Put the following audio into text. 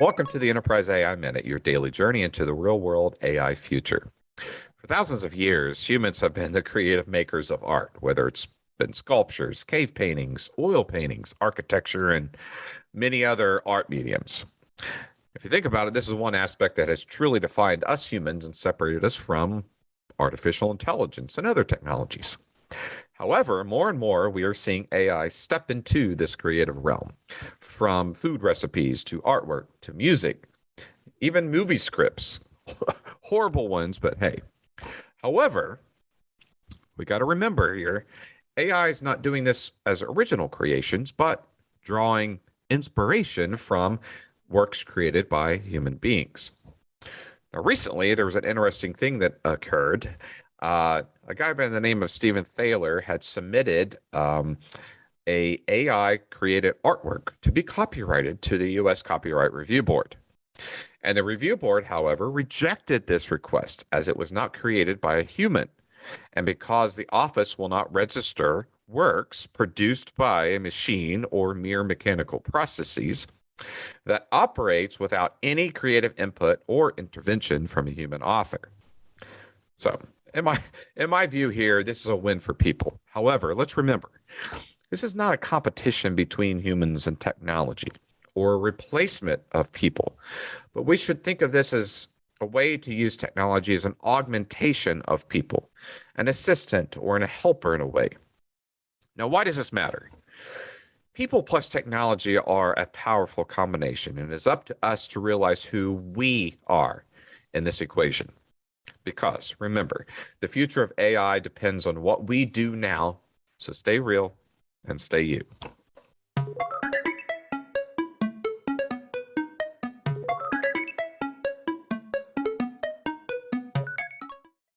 Welcome to the Enterprise AI Minute, your daily journey into the real world AI future. For thousands of years, humans have been the creative makers of art, whether it's been sculptures, cave paintings, oil paintings, architecture, and many other art mediums. If you think about it, this is one aspect that has truly defined us humans and separated us from artificial intelligence and other technologies. However, more and more, we are seeing AI step into this creative realm, from food recipes to artwork to music, even movie scripts. Horrible ones, but hey. However, we got to remember here AI is not doing this as original creations, but drawing inspiration from works created by human beings. Now, recently, there was an interesting thing that occurred. A guy by the name of Stephen Thaler had submitted a AI created artwork to be copyrighted to the U.S. Copyright Review Board. And the review board, however, rejected this request as it was not created by a human. And because the office will not register works produced by a machine or mere mechanical processes that operates without any creative input or intervention from a human author. So, in my view here, this is a win for people. However, let's remember, this is not a competition between humans and technology or a replacement of people, but we should think of this as a way to use technology as an augmentation of people, an assistant or a helper in a way. Now, why does this matter? People plus technology are a powerful combination, and it is up to us to realize who we are in this equation. Because remember, the future of AI depends on what we do now. So stay real and stay you.